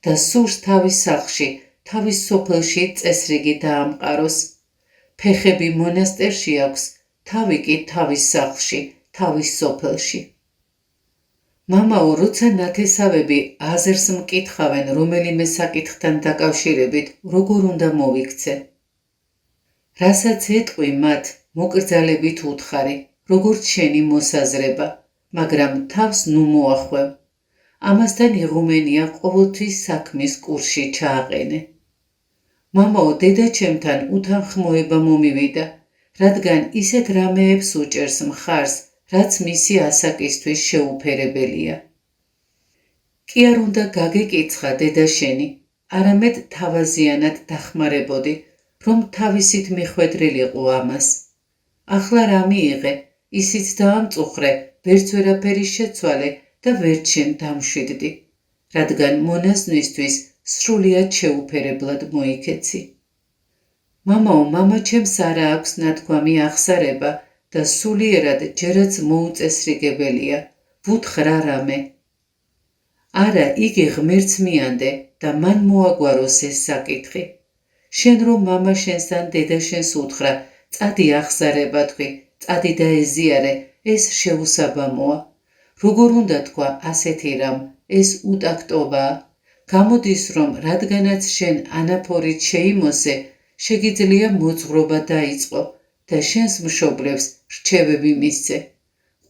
და სურს თავის სახლში, თავის სოფელში წესრიგი დაამყაროს. ფეხები მონასტერში აქვს, თავი კი თავის სახლში, თავის სოფელში. მამაო, როცა ნათესავები აზრს მკითხავენ რომელიმე საკითხთან დაკავშირებით, როგორ უნდა მოვიქცე? რასაც ეტყვი მათ, მოკრძალებით უთხარი, როგორც შენი მოსაზრება, მაგრამ თავს ნუ მოახვევ. ამასთან იღუმენია ყოველთვის საქმის კურსში ჩააყენე. მამაო, დედაჩემთან უთანხმოება მომივიდა, რადგან ისეთ რამეებს უჭერს მხარს, რაც მისი ასაკისთვის შეუფერებელია. კი არ უნდა გაგეკიცხა დედაშენი, არამედ თავაზიანად დახმარებოდი, რომ თავისით მიხვედრილიყო ამას. ახლა რა მიიღე, ისიც დაამწუხრე, ვერც ვერაფერი შეცვალე და ვერც შენ დამშვიდდი, რადგან მონაზვნისთვის სრულიად შეუფერებლად მოიქეცი. მამაო, მამაჩემს არა აქვს ნათქვამი აღსარება და სულიერად ჯერაც მოუწესრიგებელია. ვუთხრა რამე. არა, იგი ღმერთს მიანდე და მან მოაგვაროს ეს საკითხი. შენ რომ მამა შენსთან დედა შენს უთხრა, წადი აღსარება თქვი, წადი და ეზიარე, ეს შეუსაბამოა. როგორ უნდა თქვა ასეთი რამ, ეს უტაქტობაა. გამოდის რომ რადგანაც შენ ანაფორით შეიმოსე, შეგიძლია მოძღვრობა დაიწყო და შენს მშობლებს რჩევები მისცე.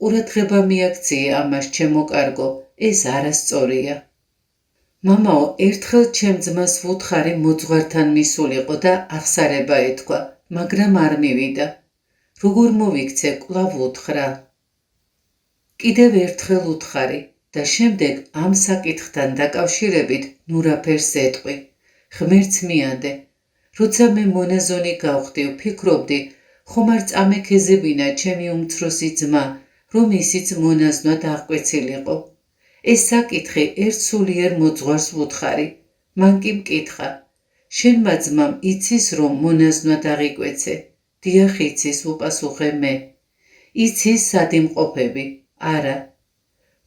ყურადღება მიაქცია ამას, ჩემო კარგო, ეს არასწორია. მამაო, ერთხელ ჩემ ძმას ვუთხარი მოძღვართან მისულიყო და აღსარება ეთქვა, მაგრამ არ მივიდა. როგორ მოვიქცე, კვლავ ვუთხრა. კიდევ ერთხელ უთხარი და შემდეგ ამ საკითხთან დაკავშირებით ნურაფერს ეტყვი. ღმერთს მიანდე. როცა მე მონაზონი გავხდი, ვფიქრობდი, ხომ არ წამექეზებინა ჩემი უმცროსი ძმა, რომ ისიც მონაზვნად აღკვეცილიყო. ეს საკითხი ერთ სულიერ მოძღვარს ვუთხარი. მან კი მკითხა. შენმა ძმამ იცის რომ მონაზვნად აღიკვეცე? დიახ იცის, ვუპასუხე მე. იცის სად იმყოფები? არა.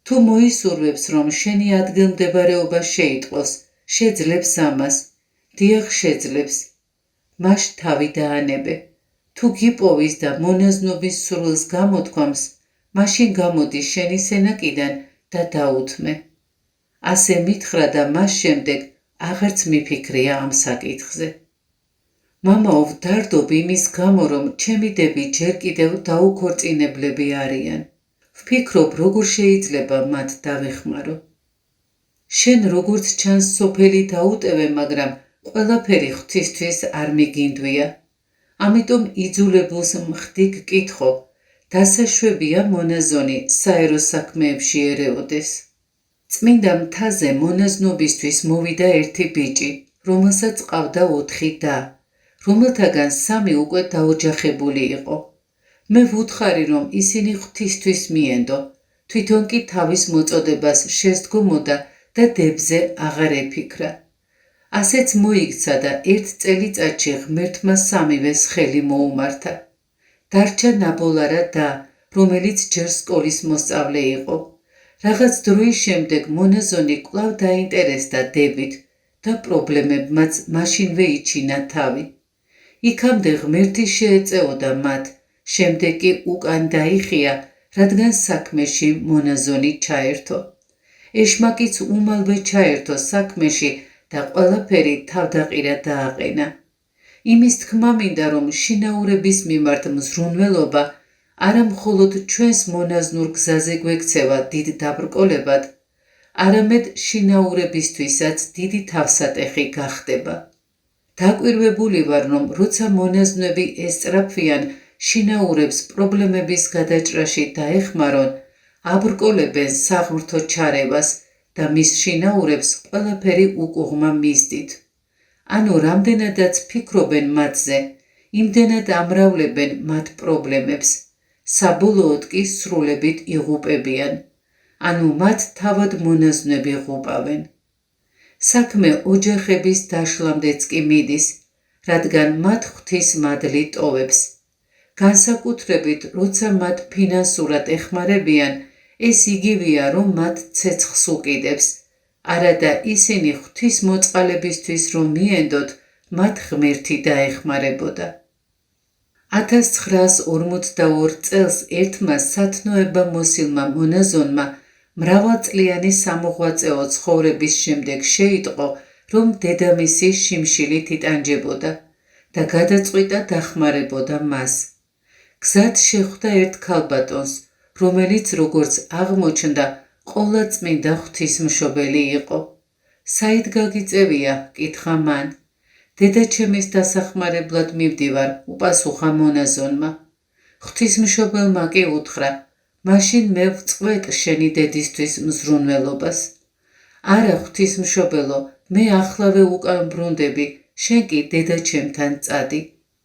თუ მოისურვებს რომ შენი ადგილმდებარეობა შეიტყოს, შეძლებს ამას? დიახ შეძლებს. მაშ თავი დაანებე. თუ გიპოვის და მონაზნობის სურვილს გამოთქვამს, მაშინ გამოდი შენი სენაკიდან და დაუთმე. ასე მითხრა და მას შემდეგ აღარც მიფიქრია ამ საკითხზე. მამაო, ვდარდობ იმის გამო, რომ ჩემი დები ჯერ კიდევ დაუქორწინებლები არიან. ვფიქრობ, როგორ შეიძლება მათ დავეხმარო. შენ როგორც ჩანს სოფელი დაუტევე, მაგრამ ყველაფერი ღვთისთვის არ მიგინდვია. ამიტომ იძულებულს მხდი გკითხო, დასაშვებია მონაზონი საერო საქმეებში ერეოდეს. წმინდა მთაზე მონაზნობისთვის მოვიდა ერთი ბიჭი, რომელსაც ყავდა 4 და, რომელთაგან 3 უკვე დაოჯახებული იყო. მე ვუთხარი რომ ისინი ღვთისთვის მიენდო, თვითონ კი თავის მოწოდებას შესდგომოდა და დებზე აღარ ეფიქრა. ასეც მოიქცა და 1 წელიწადში ღმერთმა 3-ვეს ხელი მოუმართა. დარჩა ნაბოლარა და, რომელიც ჯერ სკოლის მოსწავლე იყო. რაღაც დროის შემდეგ მონაზონი კვლავ დაინტერესდა დებით და პრობლემებმაც მაშინვე იჩინა თავი. იქამდე ღმერთი შეეწეოდა მათ, შემდეგ კი უკან დაიხია, რადგან საქმეში მონაზონი ჩაერთო. ეშმაკიც უმალვე ჩაერთო საქმეში და ყველაფერი თავდაყირა დააყენა. იმის თქმა მინდა, რომ შინაურების მიმართ მზრუნველობა არა მხოლოდ ჩვენს მონაზნურ გზაზე გვექცევა დიდ დაბრკოლებად, არამედ შინაურებისთვისაც დიდი თავსატეხი გახდება. დაკვირვებული ვარ, რომ როცა მონაზვნები ესწრაფვიან შინაურებს პრობლემების გადაჭრაში დაეხმარონ, აბრკოლებენ საღვთო ჩარევას და მის შინაურებს ყველაფერი უკუღმა მისდით. ანუ რამდენადაც ფიქრობენ მათზე, იმდენად ამრავლებენ მათ პრობლემებს, საბოლოოდ კი სრულებით იღუპებიან, ანუ მათ თავად მონაზვნები ღუპავენ. საქმე ოჯახების დაშლამდეც კი მიდის, რადგან მათ ღვთის მადლი ტოვებს. განსაკუთრებით, როცა მათ ფინანსურად ეხმარებიან, ეს იგივეა, რომ მათ ცეცხლს უკიდებს, არადა ისინი ღვთის მოწყალებისთვის რომ მიენდოთ, მათ ღმერთი დაეხმარებოდა. 1942 წელს ერთმა სათნოება მოსილმა მონაზონმა მრავალწლიანი სამოღვაწეო ცხოვრების შემდეგ შეიტყო, რომ დედამისი შიმშილით იტანჯებოდა და გადაწყვიტა დახმარებოდა მას. გზად შეხვდა ერთ ქალბატონს, რომელიც როგორც აღმოჩნდა, ყოვლადწმინდა ღვთისმშობელი იყო. საით გაგიწევია? კითხა მან. დედაჩემის დასახმარებლად მივდივარ, უპასუხა მონაზონმა. ღვთისმშობელმა კი უთხრა, მაშინ მე ვწყვეტ შენი დედისთვის მზრუნველობას. არა ღვთისმშობელო, მე ახლავე უკან ბრუნდები, შენ კი დედაჩემთან წადი,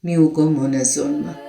მიუგო მონაზონმა.